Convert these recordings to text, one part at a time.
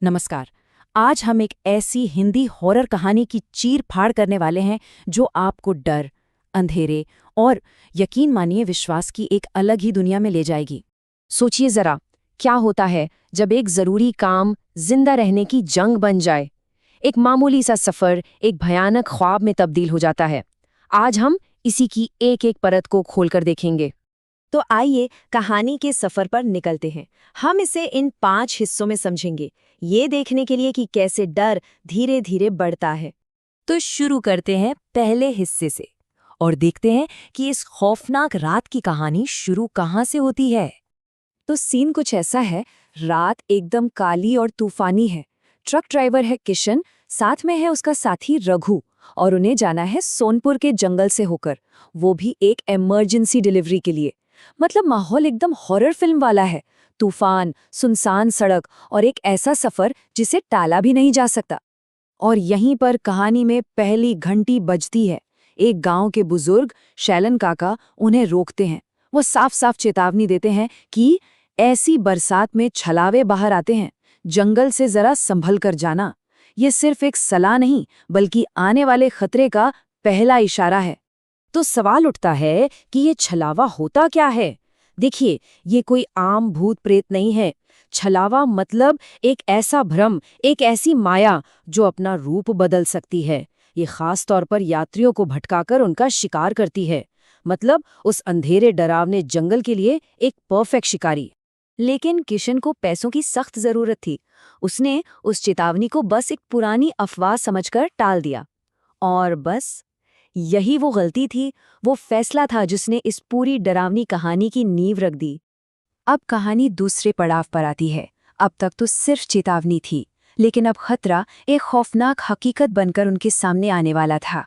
नमस्कार। आज हम एक ऐसी हिंदी हॉरर कहानी की चीर फाड़ करने वाले हैं जो आपको डर, अंधेरे और यकीन मानिए विश्वास की एक अलग ही दुनिया में ले जाएगी। सोचिए जरा, क्या होता है जब एक जरूरी काम जिंदा रहने की जंग बन जाए। एक मामूली सा सफर एक भयानक ख्वाब में तब्दील हो जाता है। आज हम इसी की एक एक परत को खोलकर देखेंगे। तो आइए कहानी के सफर पर निकलते हैं। हम इसे इन 5 हिस्सों में समझेंगे, ये देखने के लिए कि कैसे डर धीरे धीरे बढ़ता है। तो शुरू करते हैं पहले हिस्से से और देखते हैं कि इस खौफनाक रात की कहानी शुरू कहाँ से होती है। तो सीन कुछ ऐसा है। रात एकदम काली और तूफानी है। ट्रक ड्राइवर है किशन, साथ में है उसका साथी रघु, और उन्हें जाना है सोनपुर के जंगल से होकर, वो भी एक इमरजेंसी डिलीवरी के लिए। मतलब माहौल एकदम हॉरर फिल्म वाला है। तूफान, सुनसान सड़क और एक ऐसा सफर जिसे टाला भी नहीं जा सकता। और यहीं पर कहानी में पहली घंटी बजती है। एक गांव के बुजुर्ग शैलन काका उन्हें रोकते हैं। वो साफ साफ चेतावनी देते हैं कि ऐसी बरसात में छलावे बाहर आते हैं, जंगल से जरा संभल कर जाना। ये सिर्फ एक सलाह नहीं बल्कि आने वाले खतरे का पहला इशारा है। तो सवाल उठता है कि ये छलावा होता क्या है। देखिए, ये कोई आम भूत प्रेत नहीं है। छलावा मतलब एक ऐसा भ्रम, एक ऐसी माया जो अपना रूप बदल सकती है। ये खास तौर पर यात्रियों को भटकाकर उनका शिकार करती है। मतलब उस अंधेरे डरावने जंगल के लिए एक परफेक्ट शिकारी। लेकिन किशन को पैसों की सख्त जरूरत थी। उसने उस चेतावनी को बस एक पुरानी अफवाह समझकर टाल दिया। और बस यही वो गलती थी, वो फैसला था जिसने इस पूरी डरावनी कहानी की नींव रख दी। अब कहानी दूसरे पड़ाव पर आती है। अब तक तो सिर्फ चेतावनी थी, लेकिन अब खतरा एक खौफनाक हकीकत बनकर उनके सामने आने वाला था।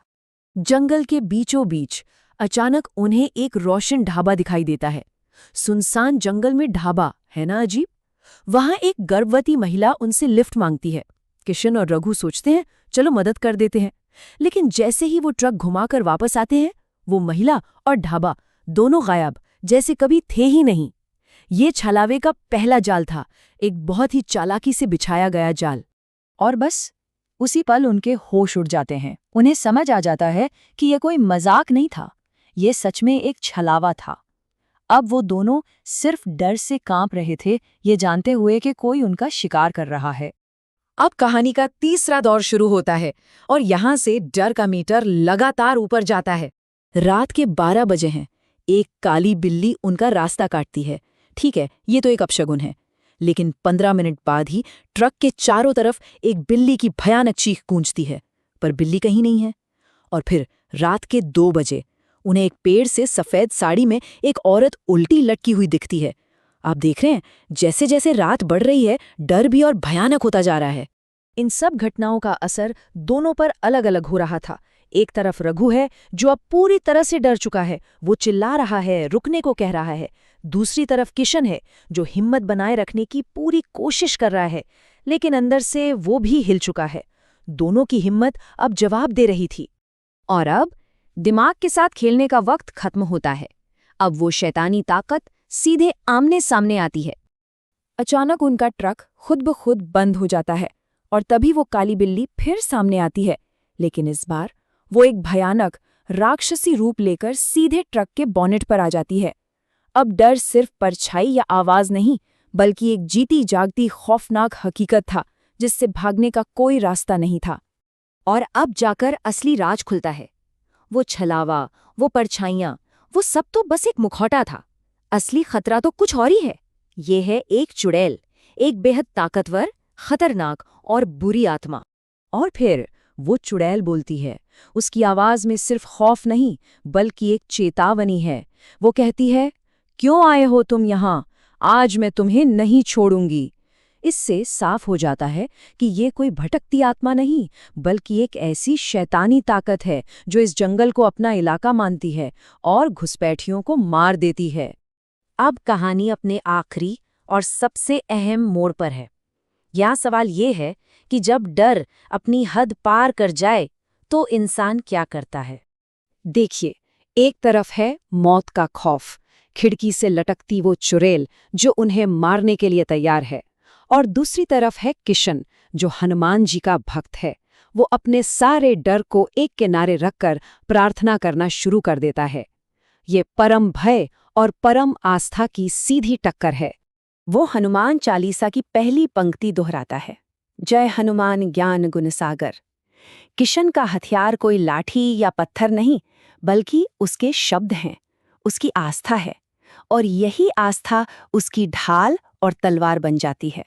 जंगल के बीचों बीच अचानक उन्हें एक रोशन ढाबा दिखाई देता है। सुनसान जंगल में ढाबा, है ना अजीब। वहां एक गर्भवती महिला उनसे लिफ्ट मांगती है। किशन और रघु सोचते हैं चलो मदद कर देते हैं, लेकिन जैसे ही वो ट्रक घुमाकर वापस आते हैं, वो महिला और ढाबा दोनों गायब, जैसे कभी थे ही नहीं। ये छलावे का पहला जाल था, एक बहुत ही चालाकी से बिछाया गया जाल। और बस उसी पल उनके होश उड़ जाते हैं। उन्हें समझ आ जाता है कि ये कोई मजाक नहीं था, ये सच में एक छलावा था। अब वो दोनों सिर्फ डर से कांप रहे थे, ये जानते हुए कि कोई उनका शिकार कर रहा है। अब कहानी का तीसरा दौर शुरू होता है और यहां से डर का मीटर लगातार ऊपर जाता है। रात के 12 बजे हैं। एक काली बिल्ली उनका रास्ता काटती है। ठीक है, ये तो एक अपशगुन है, लेकिन 15 मिनट बाद ही ट्रक के चारों तरफ एक बिल्ली की भयानक चीख गूंजती है, पर बिल्ली कहीं नहीं है। और फिर रात के 2 बजे उन्हें एक पेड़ से सफेद साड़ी में एक औरत उल्टी लटकी हुई दिखती है। आप देख रहे हैं, जैसे जैसे रात बढ़ रही है, डर भी और भयानक होता जा रहा है। इन सब घटनाओं का असर दोनों पर अलग अलग हो रहा था। एक तरफ रघु है जो अब पूरी तरह से डर चुका है, वो चिल्ला रहा है, रुकने को कह रहा है। दूसरी तरफ किशन है जो हिम्मत बनाए रखने की पूरी कोशिश कर रहा है, लेकिन अंदर से वो भी हिल चुका है। दोनों की हिम्मत अब जवाब दे रही थी। और अब दिमाग के साथ खेलने का वक्त खत्म होता है। अब वो शैतानी ताकत सीधे आमने सामने आती है। अचानक उनका ट्रक खुद ब खुद बंद हो जाता है और तभी वो काली बिल्ली फिर सामने आती है, लेकिन इस बार वो एक भयानक राक्षसी रूप लेकर सीधे ट्रक के बॉनेट पर आ जाती है। अब डर सिर्फ परछाई या आवाज नहीं, बल्कि एक जीती जागती खौफनाक हकीकत था जिससे भागने का कोई रास्ता नहीं था। और अब जाकर असली राज खुलता है। वो छलावा, वो परछाइयां, वो सब तो बस एक मुखौटा था। असली खतरा तो कुछ और ही है। ये है एक चुड़ैल, एक बेहद ताकतवर, खतरनाक और बुरी आत्मा। और फिर वो चुड़ैल बोलती है। उसकी आवाज में सिर्फ खौफ नहीं बल्कि एक चेतावनी है। वो कहती है, क्यों आए हो तुम यहाँ? आज मैं तुम्हें नहीं छोड़ूंगी। इससे साफ हो जाता है कि ये कोई भटकती आत्मा नहीं बल्कि एक ऐसी शैतानी ताकत है जो इस जंगल को अपना इलाका मानती है और घुसपैठियों को मार देती है। अब कहानी अपने आखिरी और सबसे अहम मोड़ पर है। यहाँ सवाल ये है कि जब डर अपनी हद पार कर जाए तो इंसान क्या करता है। देखिए, एक तरफ है मौत का खौफ, खिड़की से लटकती वो चुड़ैल जो उन्हें मारने के लिए तैयार है, और दूसरी तरफ है किशन, जो हनुमान जी का भक्त है। वो अपने सारे डर को एक किनारे रखकर प्रार्थना करना शुरू कर देता है। ये परम भय और परम आस्था की सीधी टक्कर है। वो हनुमान चालीसा की पहली पंक्ति दोहराता है, जय हनुमान ज्ञान गुण सागर। किशन का हथियार कोई लाठी या पत्थर नहीं, बल्कि उसके शब्द हैं, उसकी आस्था है, और यही आस्था उसकी ढाल और तलवार बन जाती है।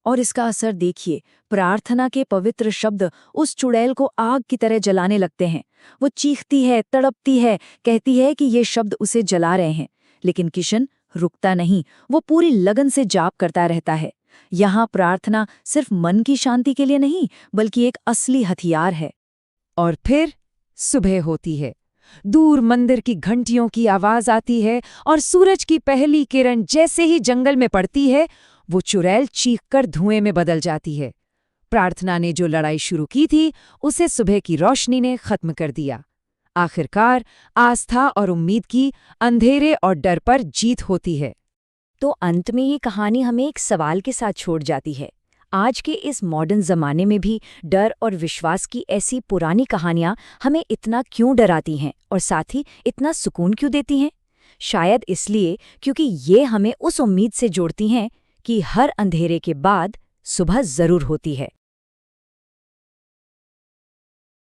और इसका असर देखिए, प्रार्थना के पवित्र शब्द उस चुड़ैल को आग की तरह जलाने लगते हैं। वो चीखती है, तड़पती है, कहती है कि ये शब्द उसे जला रहे हैं, लेकिन किशन रुकता नहीं, वो पूरी लगन से जाप करता रहता है। यहाँ प्रार्थना सिर्फ मन की शांति के लिए नहीं, बल्कि एक असली हथियार है। और फिर सुबह होती है। दूर मंदिर की घंटियों की आवाज आती है और सूरज की पहली किरण जैसे ही जंगल में पड़ती है, वो चुड़ैल चीखकर धुएं में बदल जाती है। प्रार्थना ने जो लड़ाई शुरू की थी, उसे सुबह की रोशनी ने खत्म कर दिया। आखिरकार आस्था और उम्मीद की अंधेरे और डर पर जीत होती है। तो अंत में ये कहानी हमें एक सवाल के साथ छोड़ जाती है। आज के इस मॉडर्न ज़माने में भी डर और विश्वास की ऐसी पुरानी कहानियाँ हमें इतना क्यों डराती हैं और साथ ही इतना सुकून क्यों देती हैं? शायद इसलिए क्योंकि ये हमें उस उम्मीद से जोड़ती हैं कि हर अंधेरे के बाद सुबह ज़रूर होती है।